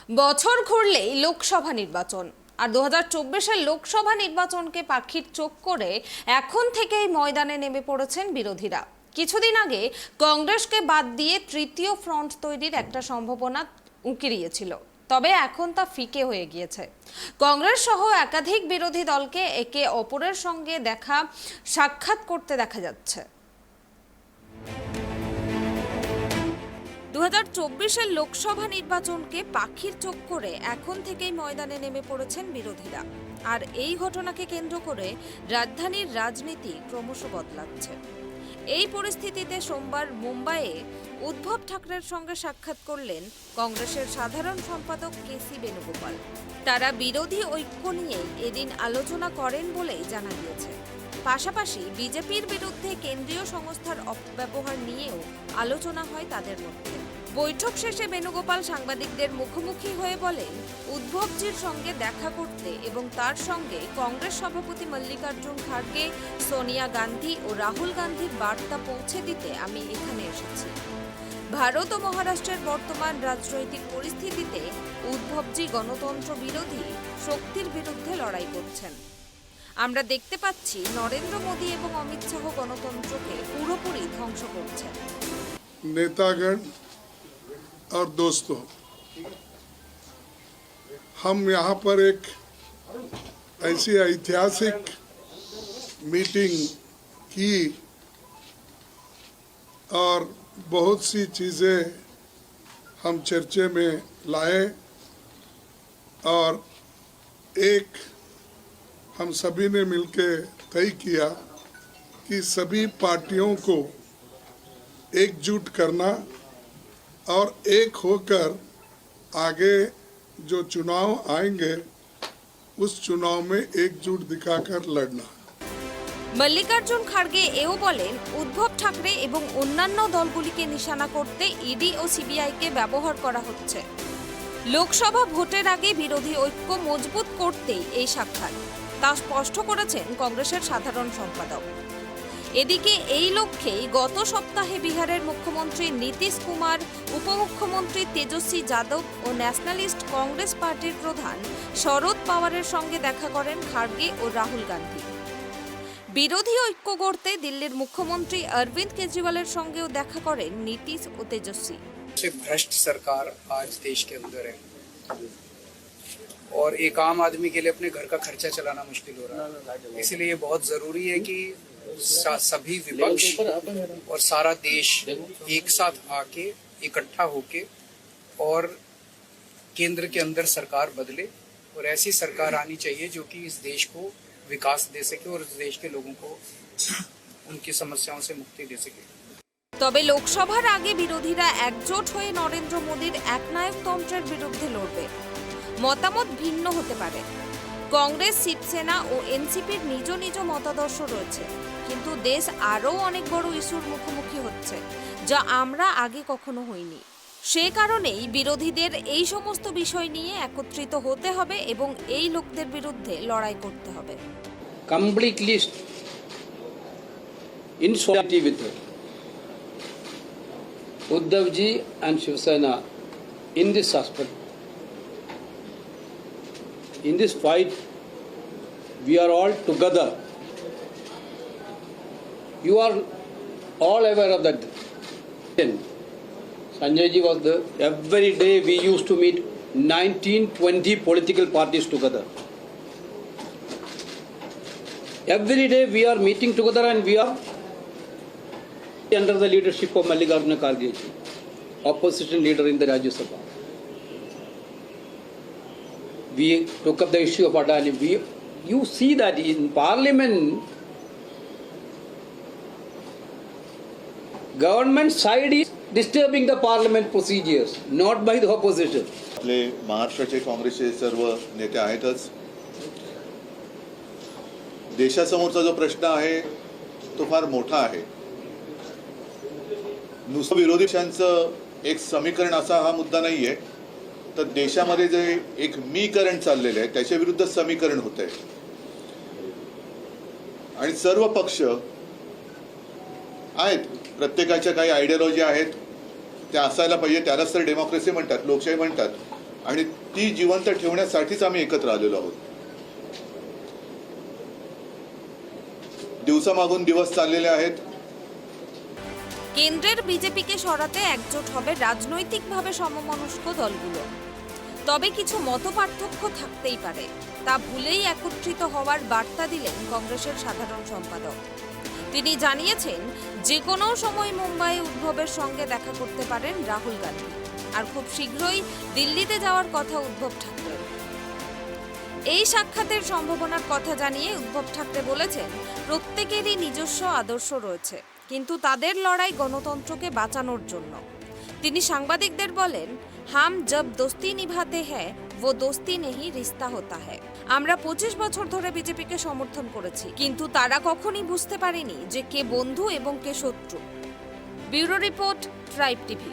বছর ঘুরলেই লোকসভা নির্বাচন আর 2024-এর লোকসভা নির্বাচনকে পাখির চোখ করে এখন থেকেই ময়দানে নেমে পড়েছেন বিরোধীরা। কিছুদিন আগে কংগ্রেসকে বাদ দিয়ে তৃতীয় ফ্রন্ট তৈরির একটা সম্ভাবনা উঁকি দিয়েছিল, তবে এখন তা ফিকে হয়ে গিয়েছে। কংগ্রেস সহ একাধিক বিরোধী দলকে একে অপরের সঙ্গে সাক্ষাৎ করতে দেখা যাচ্ছে। 2024-এর লোকসভা নির্বাচনকে পাখির চোখ করে এখন থেকেই ময়দানে নেমে পড়েছেন বিরোধীরা। আর এই ঘটনাকে কেন্দ্র করে রাজধানীর রাজনীতি ক্রমশ বদলাচ্ছে। এই পরিস্থিতিতে সোমবার মুম্বাইয়ে উদ্ধব ঠাকরের সঙ্গে সাক্ষাৎ করলেন কংগ্রেসের সাধারণ সম্পাদক কেসি বেণুগোপাল। তারা বিরোধী ঐক্য নিয়েই এদিন আলোচনা করেন বলেই জানা গিয়েছে। পাশাপাশি বিজেপির বিরুদ্ধে কেন্দ্রীয় সংস্থার অপব্যবহার নিয়েও আলোচনা হয় তাদের মধ্যে। বৈঠক শেষে বেণুগোপাল সাংবাদিকদের মুখোমুখি হয়ে বলেন, উদ্ধবজির সঙ্গে দেখা করতে এবং তার সঙ্গে কংগ্রেস সভাপতি মল্লিকার্জুন খাড়গে, সোনিয়া গান্ধী ও রাহুল গান্ধীর বার্তা পৌঁছে দিতে আমি এখানে এসেছি। ভারত ও মহারাষ্ট্রের বর্তমান রাজনৈতিক পরিস্থিতিতে উদ্ধবজি গণতন্ত্র বিরোধী শক্তির বিরুদ্ধে লড়াই করছেন। আমরা দেখতে পাচ্ছি নরেন্দ্র মোদী এবং অমিত শাহ গণতন্ত্রকে পুরোপুরি ধ্বংস করছেন। नेतागण और दोस्तों, हम यहाँ पर एक ऐसी ऐतिहासिक मीटिंग की और बहुत सी चीज़ें हम चर्चे में लाए और एक हम सभी ने मिलकर तय किया कि सभी पार्टियों को एकजुट करना और एक होकर आगे जो चुनाव आएंगे उस चुनाव में एकजुट दिखाकर लड़ना। মল্লিকার্জুন খাড়গে এও বলেন, উদ্ধব ঠাকরে এবং অন্যান্য দলগুলিকে নিশানা করতে ইডি ও সিবিআইকে ব্যবহার করা হচ্ছে। লোকসভা ভোটের আগে বিরোধী ঐক্য মজবুত করতেই এই সাক্ষাৎ, তা স্পষ্ট করেছেন কংগ্রেসের সাধারণ সম্পাদক। এদিকে এই লক্ষ্যেই গত সপ্তাহে বিহারের মুখ্যমন্ত্রী নীতিশ কুমার, উপমুখ্যমন্ত্রী তেজস্বী যাদব ও ন্যাশনালিস্ট কংগ্রেস পার্টির প্রধান শরদ পাওয়ারের সঙ্গে দেখা করেন খাড়গে ও রাহুল গান্ধী। বিরোধী ঐক্য গড়তে দিল্লির মুখ্যমন্ত্রী অরবিন্দ কেজরিওয়ালের সঙ্গেও দেখা করেন নীতিশ ও তেজস্বী। भ्रष्ट सरकार आज देश के अंदर है और एक आम आदमी के लिए अपने घर का खर्चा चलाना मुश्किल हो रहा है। इसलिए ये बहुत जरूरी है कि सभी विपक्ष और सारा देश एक साथ आके इकट्ठा होके और केंद्र के अंदर सरकार बदले और ऐसी सरकार आनी चाहिए जो कि इस देश को विकास दे सके और इस देश के लोगों को उनकी समस्याओं से मुक्ति दे सके। তবে লোকসভার আগে বিরোধীরা একজোট হয়ে নরেন্দ্র মোদীর একনায়কতন্ত্রের বিরুদ্ধে লড়বে। মতামত ভিন্ন হতে পারে। কংগ্রেস, শিবসেনা ও এনসিপির নিজ নিজ মতাদর্শ রয়েছে, কিন্তু দেশ আরও অনেক বড় ইস্যুর মুখোমুখি হচ্ছে, যা আমরা আগে কখনো হইনি। সে কারণেই বিরোধীদের এই সমস্ত বিষয় নিয়ে একত্রিত হতে হবে এবং এই লোকদের বিরুদ্ধে লড়াই করতে হবে। Completely in solidarity with Uddhav ji and Shiv Sena in this aspect. In this fight, we are all together. You are all aware of that. Sanjay ji was there. Every day we used to meet 19-20 political parties together. Every day we are meeting together and we are under the leadership of Mallikarjun Kharge ji, opposition leader in the Rajya Sabha. We took up the issue of Adani. You see that in Parliament, government side is disturbing the Parliament procedures, not by the opposition. आपले महाराष्ट्राचे काँग्रेसचे सर्व नेते आहेतच. देशासमोरचा जो प्रश्न आहे तो फार मोठा आहे. नुसतं विरोधी पक्षांचं एक समीकरण असा हा मुद्दा नाही आहे, तर देशामध्ये जे एक मीकरण चाललेलं आहे त्याच्या विरुद्ध समीकरण होत आहे आणि सर्व पक्ष आहेत, प्रत्येकाच्या काही आयडियोलॉजी आहेत, त्या असायला पाहिजे, त्यालाच तर डेमोक्रेसी म्हणतात, लोकशाही म्हणतात. आणि ती जिवंत ठेवण्यासाठीच आम्ही एकत्र आलेलो आहोत. दिवसामागून दिवस चाललेले आहेत. কেন্দ্রের বিজেপিকে সরাতে একজোট হবে রাজনৈতিকভাবে সমমনস্ক দলগুলো। তবে কিছু মতপার্থক্য থাকতেই পারে, তা ভুলেই একত্রিত হওয়ার বার্তা দিলেন কংগ্রেসের সাধারণ সম্পাদক। তিনি জানিয়েছেন, যে কোনো সময় মুম্বাইয়ে উদ্ভবের সঙ্গে দেখা করতে পারেন রাহুল গান্ধী, আর খুব শীঘ্রই দিল্লিতে যাওয়ার কথা উদ্ধব ঠাকরে। এই সাক্ষাতের সম্ভাবনার কথা জানিয়ে উদ্ধব ঠাকরে বলেছেন, প্রত্যেকেরই নিজস্ব আদর্শ রয়েছে, কিন্তু তাদের লড়াই গণতন্ত্রকে বাঁচানোর জন্য। তিনি সাংবাদিকদের বলেন, হাম জব দোস্তি নিভাতে হ্যায় वो दोस्ती नहीं रिश्ता होता है। আমরা 25 বছর ধরে বিজেপিকে সমর্থন করেছি, কিন্তু তারা কখনোই বুঝতে পারেনি যে কে বন্ধু এবং কে শত্রু। Bureau report, tribe TV.